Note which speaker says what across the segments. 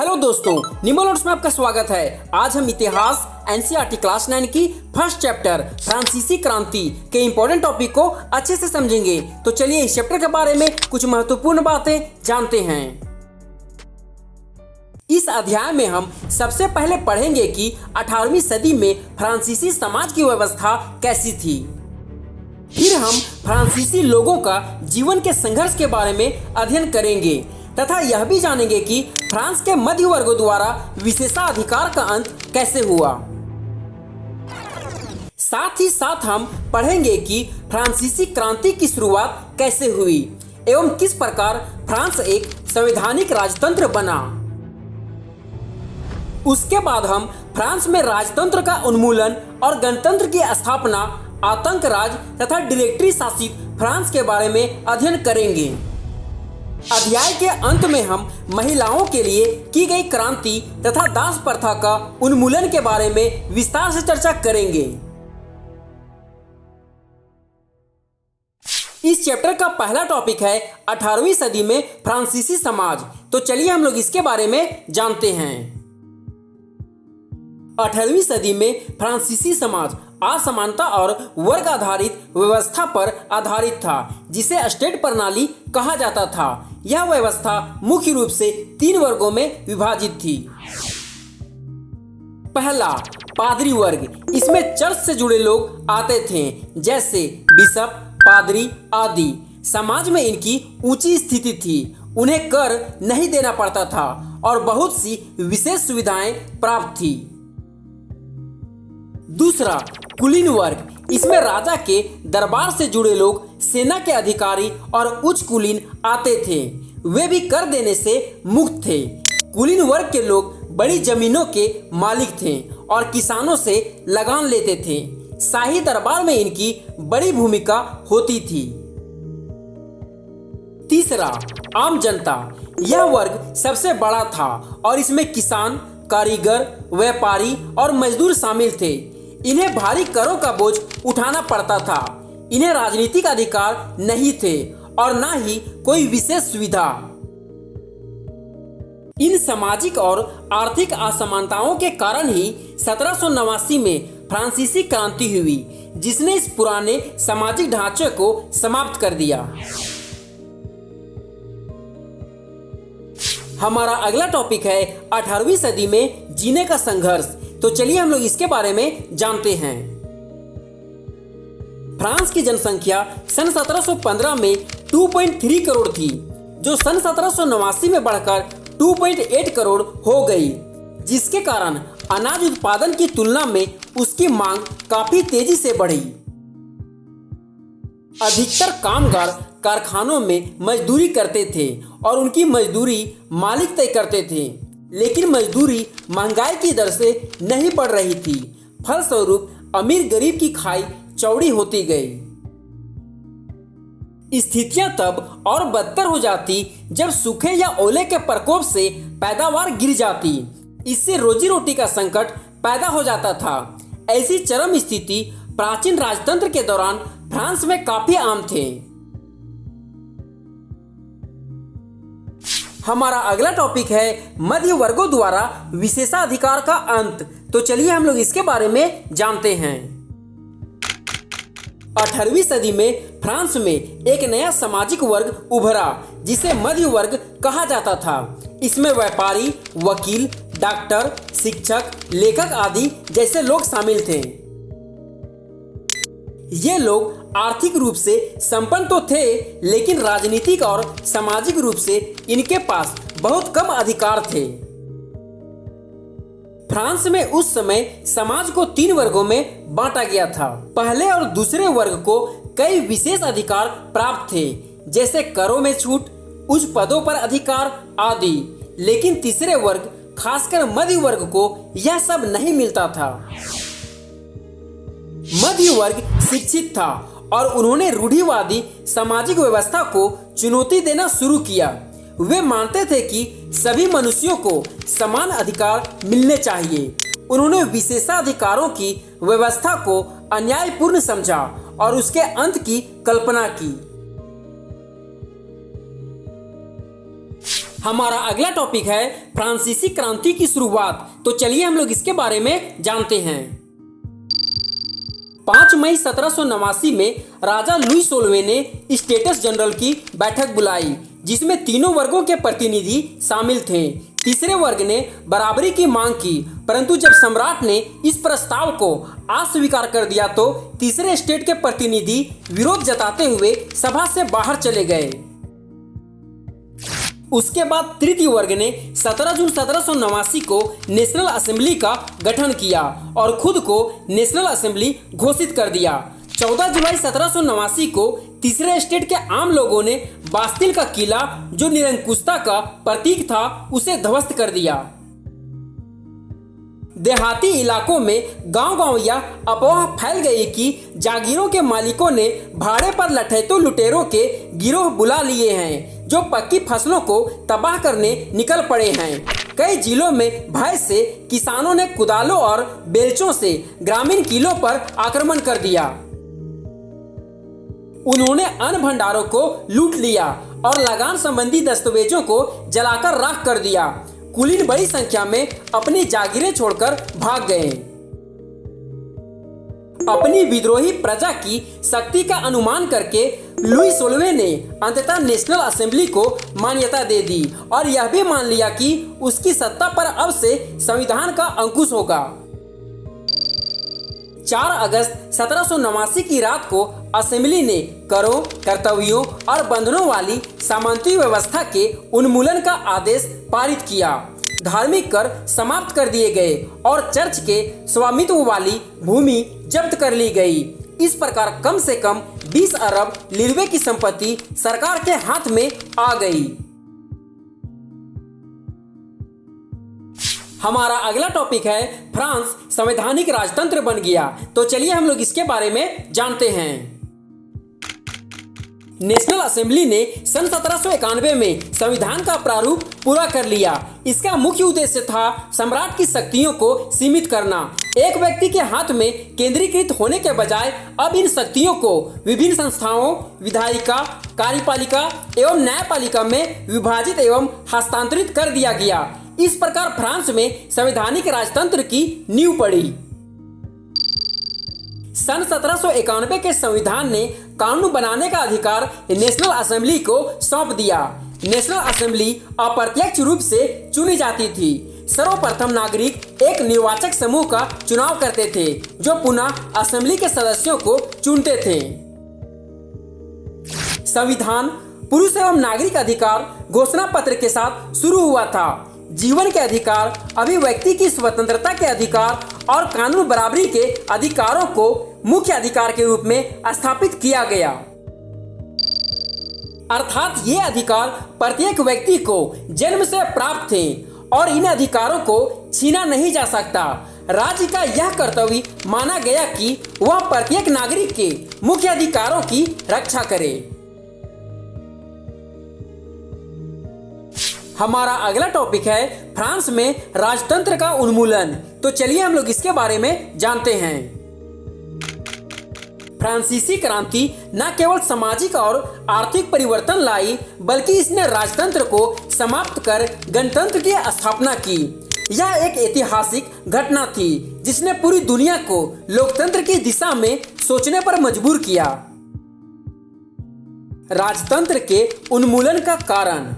Speaker 1: Hello दोस्तों, निमो notes में आपका स्वागत है। आज हम इतिहास एनसीईआरटी क्लास 9 की फर्स्ट चैप्टर फ्रांसीसी क्रांति के इम्पोर्टेंट टॉपिक को अच्छे से समझेंगे। तो चलिए इस चैप्टर के बारे में कुछ महत्वपूर्ण बातें जानते हैं। इस अध्याय में हम सबसे पहले पढ़ेंगे कि 18वीं सदी में फ्रांसीसी समाज की व्यवस्था कैसी थी। फिर हम फ्रांसीसी लोगों का जीवन के संघर्ष के बारे में अध्ययन करेंगे तथा यह भी जानेंगे कि फ्रांस के मध्य वर्गों द्वारा विशेषाधिकार का अंत कैसे हुआ। साथ ही साथ हम पढ़ेंगे कि फ्रांसीसी क्रांति की शुरुआत कैसे हुई एवं किस प्रकार फ्रांस एक संवैधानिक राजतंत्र बना। उसके बाद हम फ्रांस में राजतंत्र का उन्मूलन और गणतंत्र की स्थापना, आतंक राज तथा डायरेक्टरी शासित फ्रांस के बारे में अध्ययन करेंगे। अध्याय के अंत में हम महिलाओं के लिए की गई क्रांति तथा दास प्रथा का उन्मूलन के बारे में विस्तार से चर्चा करेंगे। इस चैप्टर का पहला टॉपिक है 18वीं सदी में फ्रांसीसी समाज। तो चलिए हम लोग इसके बारे में जानते हैं। 18वीं सदी में फ्रांसीसी समाज असमानता और वर्ग आधारित व्यवस्था पर आधारित था, जिसे स्टेट प्रणाली कहा जाता था। यह व्यवस्था मुख्य रूप से 3 वर्गों में विभाजित थी। पहला, पादरी वर्ग। इसमें चर्च से जुड़े लोग आते थे, जैसे बिशप, पादरी आदि। समाज में इनकी ऊंची स्थिति थी, उन्हें कर नहीं देना पड़ता था और बहुत सी विशेष सुविधाएं प्राप्त थी। दूसरा, कुलीन वर्ग। इसमें राजा के दरबार से जुड़े लोग, सेना के अधिकारी और उच्च कुलीन आते थे। वे भी कर देने से मुक्त थे। कुलीन वर्ग के लोग बड़ी जमीनों के मालिक थे और किसानों से लगान लेते थे। शाही दरबार में इनकी बड़ी भूमिका होती थी। तीसरा, आम जनता। यह वर्ग सबसे बड़ा था और इसमें किसान, कारीगर, व्यापारी और मजदूर शामिल थे। इन्हें भारी करों का बोझ उठाना पड़ता था। इन्हें राजनीतिक अधिकार नहीं थे और न ही कोई विशेष सुविधा। इन सामाजिक और आर्थिक असमानताओं के कारण ही 1789 में फ्रांसीसी क्रांति हुई, जिसने इस पुराने सामाजिक ढांचे को समाप्त कर दिया। हमारा अगला टॉपिक है 18वीं सदी में जीने का संघर्ष। तो चलिए हम लोग इसके बारे में जानते हैं। फ्रांस की जनसंख्या सन 1715 में 2.3 करोड़ थी, जो सन 1789 में बढ़कर 2.8 करोड़ हो गई, जिसके कारण अनाज उत्पादन की तुलना में उसकी मांग काफी तेजी से बढ़ी। अधिकतर कामगार कारखानों में मजदूरी करते थे और उनकी मजदूरी मालिक तय करते थे, लेकिन मजदूरी महंगाई की दर से नहीं बढ़ रही थी। फलस्वरूप अमीर गरीब की खाई चौड़ी होती गई। स्थितियां तब और बदतर हो जाती जब सूखे या ओले के प्रकोप से पैदावार गिर जाती। इससे रोजी रोटी का संकट पैदा हो जाता था। ऐसी चरम स्थिति प्राचीन राजतंत्र के दौरान फ्रांस में काफी आम थे। हमारा अगला टॉपिक है मध्य वर्गों द्वारा विशेषाधिकार का अंत। तो चलिए हम लोग इसके बारे में जानते हैं। 18वीं सदी में फ्रांस में एक नया सामाजिक वर्ग उभरा, जिसे मध्य वर्ग कहा जाता था। इसमें व्यापारी, वकील, डॉक्टर, शिक्षक, लेखक आदि जैसे लोग शामिल थे। ये लोग आर्थिक रूप से संपन्न तो थे, लेकिन राजनीतिक और सामाजिक रूप से इनके पास बहुत कम अधिकार थे। फ्रांस में उस समय समाज को 3 वर्गों में बांटा गया था। पहले और दूसरे वर्ग को कई विशेष अधिकार प्राप्त थे, जैसे करों में छूट, उच्च पदों पर अधिकार आदि। लेकिन तीसरे वर्ग, खासकर मध्य वर्ग को यह सब नहीं मिलता था। मध्य वर्ग शिक्षित था और उन्होंने रूढ़िवादी सामाजिक व्यवस्था को चुनौती देना शुरू किया। वे मानते थे कि सभी मनुष्यों को समान अधिकार मिलने चाहिए। उन्होंने विशेषाधिकारों की व्यवस्था को अन्यायपूर्ण समझा और उसके अंत की कल्पना की। हमारा अगला टॉपिक है फ्रांसीसी क्रांति की शुरुआत। तो चलिए हम लोग इसके बारे में जानते हैं। 5 मई 1789 में राजा लुई 16वें ने स्टेटस जनरल की बैठक बुलाई, जिसमें तीनों वर्गों के प्रतिनिधि शामिल थे। तीसरे वर्ग ने बराबरी की मांग की, परंतु जब सम्राट ने इस प्रस्ताव को अस्वीकार कर दिया तो तीसरे स्टेट के प्रतिनिधि विरोध जताते हुए सभा से बाहर चले गए। उसके बाद तृतीय वर्ग ने 17 जून 1789 को नेशनल असेंबली का गठन किया और खुद को नेशनल असेंबली घोषित कर दिया। 14 जुलाई 1789 को तीसरे स्टेट के आम लोगों ने बास्तिल का किला, जो निरंकुशता का प्रतीक था, उसे ध्वस्त कर दिया। देहाती इलाकों में गांव-गांव यह अफवाह फैल गई कि जागीरों के मालिकों ने भाड़े पर लठैतों लुटेरों के गिरोह बुला लिए हैं, जो पक्की फसलों को तबाह करने निकल पड़े हैं। कई जिलों में भय से किसानों ने कुदालों और बेलचों से ग्रामीण किलों पर आक्रमण कर दिया। उन्होंने अन्न भंडारों को लूट लिया और लगान संबंधी दस्तावेजों को जलाकर राख कर दिया। कुलीन बड़ी संख्या में अपनी जागीरें छोड़कर भाग गए। अपनी विद्रोही प्रजा की शक्ति का अनुमान करके लुई 16वें ने अंततः नेशनल असेंबली को मान्यता दे दी और यह भी मान लिया कि उसकी सत्ता पर अब से संविधान का अंकुश होगा। 4 अगस्त 1789 की रात को असेंबली ने करों, कर्तव्यों और बंधनों वाली सामंती व्यवस्था के उन्मूलन का आदेश पारित किया। धार्मिक कर समाप्त कर दिए गए और चर्च के स्वामित्व वाली भूमि जब्त कर ली गई। इस प्रकार कम से कम 20 अरब लीरवे की संपत्ति सरकार के हाथ में आ गई। हमारा अगला टॉपिक है फ्रांस संवैधानिक राजतंत्र बन गया। तो चलिए हम लोग इसके बारे में जानते हैं। नेशनल असेंबली ने सन 1791 में संविधान का प्रारूप पूरा कर लिया। इसका मुख्य उद्देश्य था सम्राट की शक्तियों को सीमित करना। एक व्यक्ति के हाथ में केंद्रीकृत होने के बजाय अब इन शक्तियों को विभिन्न संस्थाओं, विधायिका, कार्यपालिका एवं न्यायपालिका में विभाजित एवं हस्तांतरित कर दिया गया। इस प्रकार फ्रांस में संवैधानिक राजतंत्र की नींव पड़ी। सन 1791 के संविधान ने कानून बनाने का अधिकार नेशनल असेंबली को सौंप दिया। नेशनल असेंबली अप्रत्यक्ष रूप से चुनी जाती थी। सर्वप्रथम नागरिक एक निर्वाचक समूह का चुनाव करते थे, जो पुनः असेंबली के सदस्यों को चुनते थे। संविधान पुरुष एवं नागरिक अधिकार घोषणा पत्र के साथ शुरू हुआ था। जीवन के अधिकार, अभिव्यक्ति की स्वतंत्रता के अधिकार और कानून बराबरी के अधिकारों को मुख्य अधिकार के रूप में स्थापित किया गया। अर्थात ये अधिकार प्रत्येक व्यक्ति को जन्म से प्राप्त थे और इन अधिकारों को छीना नहीं जा सकता। राज्य का यह कर्तव्य माना गया कि वह प्रत्येक नागरिक के मुख्य अधिकारों की रक्षा करे। हमारा अगला टॉपिक है फ्रांस में राजतंत्र का उन्मूलन। तो चलिए हम लोग इसके बारे में जानते हैं। फ्रांसीसी क्रांति न केवल सामाजिक और आर्थिक परिवर्तन लाई, बल्कि इसने राजतंत्र को समाप्त कर गणतंत्र की स्थापना की। यह एक ऐतिहासिक घटना थी जिसने पूरी दुनिया को लोकतंत्र की दिशा में सोचने पर मजबूर किया। राजतंत्र के उन्मूलन का कारण।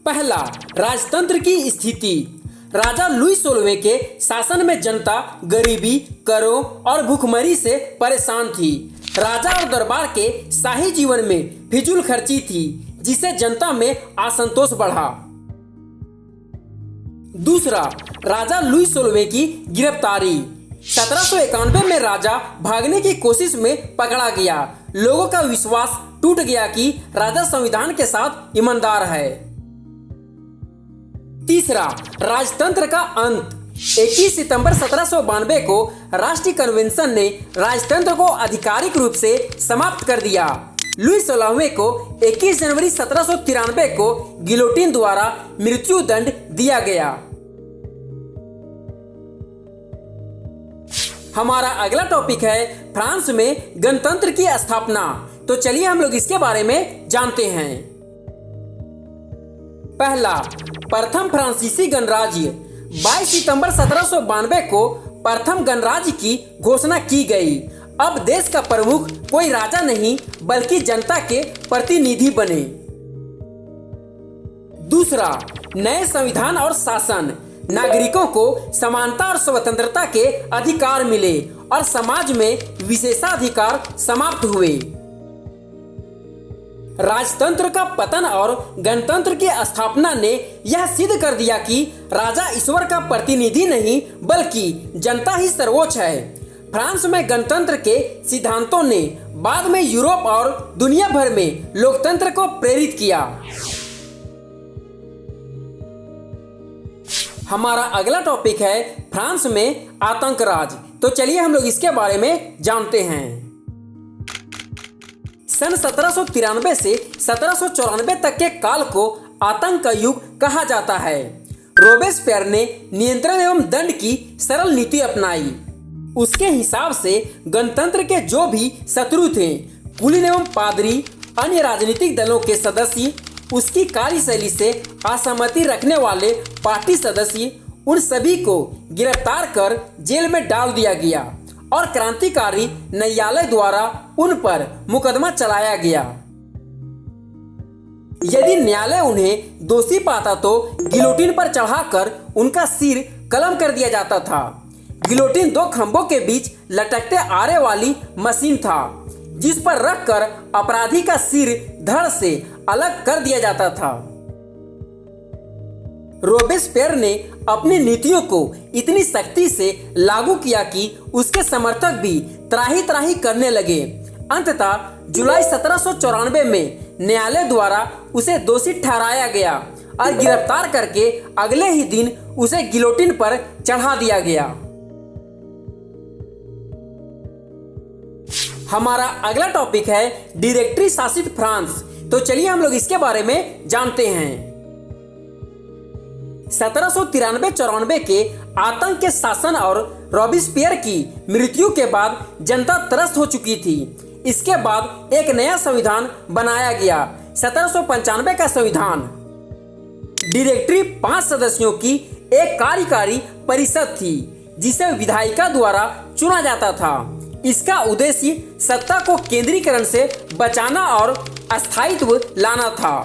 Speaker 1: पहला, राजतंत्र की स्थिति। राजा लुई 16वें के शासन में जनता गरीबी, करों और भूखमरी से परेशान थी। राजा और दरबार के शाही जीवन में फिजूल खर्ची थी, जिससे जनता में असंतोष बढ़ा। दूसरा, राजा लुई 16वें की गिरफ्तारी। 1791 में राजा भागने की कोशिश में पकड़ा गया। लोगों का विश्वास टूट गया कि राजा संविधान के साथ ईमानदार है। तीसरा, राजतंत्र का अंत। 21 सितंबर 1792 को राष्ट्रीय कन्वेंशन ने राजतंत्र को आधिकारिक रूप से समाप्त कर दिया। लुई 16वें को 21 जनवरी 1793 को गिलोटिन द्वारा मृत्यु दंड दिया गया। हमारा अगला टॉपिक है फ्रांस में गणतंत्र की स्थापना। तो चलिए हम लोग इसके बारे में जानते हैं। पहला, प्रथम फ्रांसीसी गणराज्य। 22 सितंबर 1792 को प्रथम गणराज्य की घोषणा की गई। अब देश का प्रमुख कोई राजा नहीं बल्कि जनता के प्रतिनिधि बने। दूसरा, नए संविधान और शासन। नागरिकों को समानता और स्वतंत्रता के अधिकार मिले और समाज में विशेषाधिकार समाप्त हुए। राजतंत्र का पतन और गणतंत्र की स्थापना ने यह सिद्ध कर दिया कि राजा ईश्वर का प्रतिनिधि नहीं बल्कि जनता ही सर्वोच्च है। फ्रांस में गणतंत्र के सिद्धांतों ने बाद में यूरोप और दुनिया भर में लोकतंत्र को प्रेरित किया। हमारा अगला टॉपिक है फ्रांस में आतंक राज। तो चलिए हम लोग इसके बारे में जानते हैं। सन 1793 से 1794 तक के काल को आतंक का युग कहा जाता है। रोबेस्पियर ने नियंत्रण एवं दंड की सरल नीति अपनाई। उसके हिसाब से गणतंत्र के जो भी शत्रु थे, कुलीन एवं पादरी, अन्य राजनीतिक दलों के सदस्य, उसकी कार्यशैली से असहमति रखने वाले पार्टी सदस्य, उन सभी को गिरफ्तार कर जेल में डाल दिया गया और क्रांतिकारी न्यायालय द्वारा उन पर मुकदमा चलाया गया। यदि न्यायालय उन्हें दोषी पाता तो गिलोटिन पर चढ़ाकर उनका सिर कलम कर दिया जाता था। गिलोटिन दो खंभों के बीच लटकते आरे वाली मशीन था जिस पर रखकर अपराधी का सिर धड़ से अलग कर दिया जाता था। रोबेस्पियर ने अपनी नीतियों को इतनी सख्ती से लागू किया कि उसके समर्थक भी त्राही त्राही करने लगे। अंततः जुलाई 1794 में न्यायालय द्वारा उसे दोषी ठहराया गया और गिरफ्तार करके अगले ही दिन उसे गिलोटिन पर चढ़ा दिया गया। हमारा अगला टॉपिक है डायरेक्टरी शासित फ्रांस। तो चलिए हम लोग इसके बारे में जानते हैं। 1793-94 के आतंक के शासन और रॉबेस्पियर की मृत्यु के बाद जनता त्रस्त हो चुकी थी। इसके बाद एक नया संविधान बनाया गया, 1795 का संविधान। डायरेक्टरी 5 सदस्यों की एक कार्यकारी परिषद थी जिसे विधायिका द्वारा चुना जाता था। इसका उद्देश्य सत्ता को केंद्रीकरण से बचाना और स्थायित्व लाना था।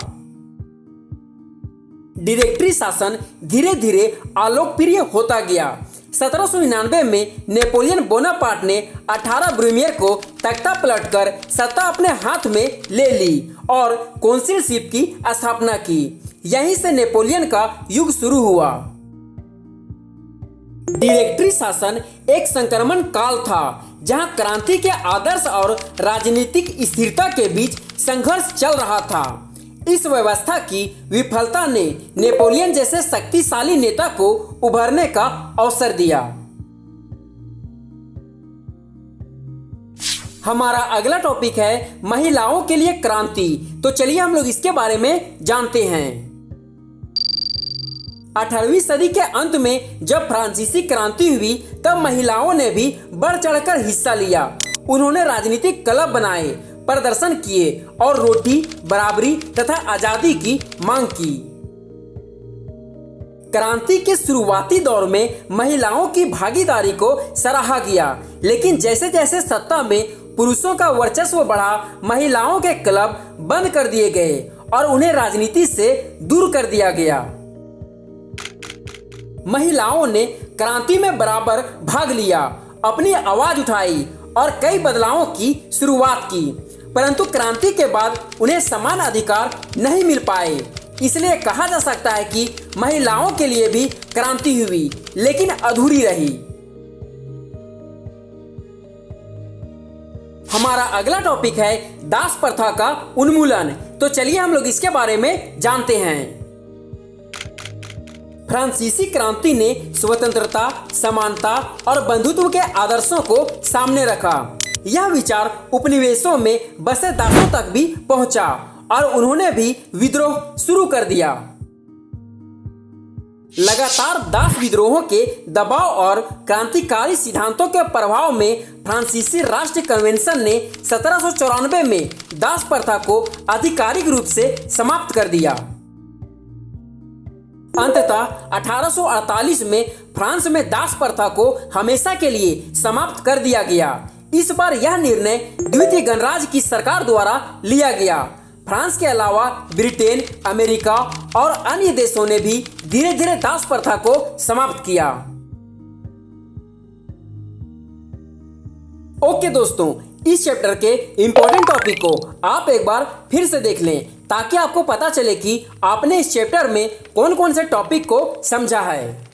Speaker 1: डायरेक्टरी शासन धीरे धीरे अलोकप्रिय होता गया। 1799 में नेपोलियन बोनापार्ट ने 18 ब्रूमेर को तख्ता पलटकर सत्ता अपने हाथ में ले ली और काउंसिलशिप की स्थापना की। यहीं से नेपोलियन का युग शुरू हुआ। डायरेक्टरी शासन एक संक्रमण काल था जहां क्रांति के आदर्श और राजनीतिक स्थिरता के बीच संघर्ष चल रहा था। इस व्यवस्था की विफलता ने नेपोलियन जैसे शक्तिशाली नेता को उभरने का अवसर दिया। हमारा अगला टॉपिक है महिलाओं के लिए क्रांति। तो चलिए हम लोग इसके बारे में जानते हैं। 18वीं सदी के अंत में जब फ्रांसीसी क्रांति हुई तब महिलाओं ने भी बढ़ चढ़कर हिस्सा लिया। उन्होंने राजनीतिक क्लब बनाए, प्रदर्शन किए और रोटी, बराबरी तथा आजादी की मांग की। क्रांति के शुरुआती दौर में महिलाओं की भागीदारी को सराहा गया, लेकिन जैसे जैसे सत्ता में पुरुषों का वर्चस्व बढ़ा, महिलाओं के क्लब बंद कर दिए गए और उन्हें राजनीति से दूर कर दिया गया। महिलाओं ने क्रांति में बराबर भाग लिया, अपनी आवाज उठाई और कई बदलावों की शुरुआत की, परंतु क्रांति के बाद उन्हें समान अधिकार नहीं मिल पाए। इसलिए कहा जा सकता है कि महिलाओं के लिए भी क्रांति हुई, लेकिन अधूरी रही। हमारा अगला टॉपिक है दास प्रथा का उन्मूलन। तो चलिए हम लोग इसके बारे में जानते हैं। फ्रांसीसी क्रांति ने स्वतंत्रता, समानता और बंधुत्व के आदर्शों को सामने रखा। यह विचार उपनिवेशों में बसे दासों तक भी पहुंचा और उन्होंने भी विद्रोह शुरू कर दिया। लगातार दास विद्रोहों के दबाव और क्रांतिकारी सिद्धांतों के प्रभाव में फ्रांसीसी राष्ट्रीय कन्वेंशन ने 1794 में दास प्रथा को आधिकारिक रूप से समाप्त कर दिया। अंततः 1848 में फ्रांस में दास प्रथा को हमेशा के लिए समाप्त कर दिया गया। इस बार यह निर्णय द्वितीय गणराज्य की सरकार द्वारा लिया गया। फ्रांस के अलावा ब्रिटेन, अमेरिका और अन्य देशों ने भी धीरे धीरे दास प्रथा को समाप्त किया। ओके दोस्तों, इस चैप्टर के इंपॉर्टेंट टॉपिक को आप एक बार फिर से देख लें ताकि आपको पता चले कि आपने इस चैप्टर में कौन कौन से टॉपिक को समझा है।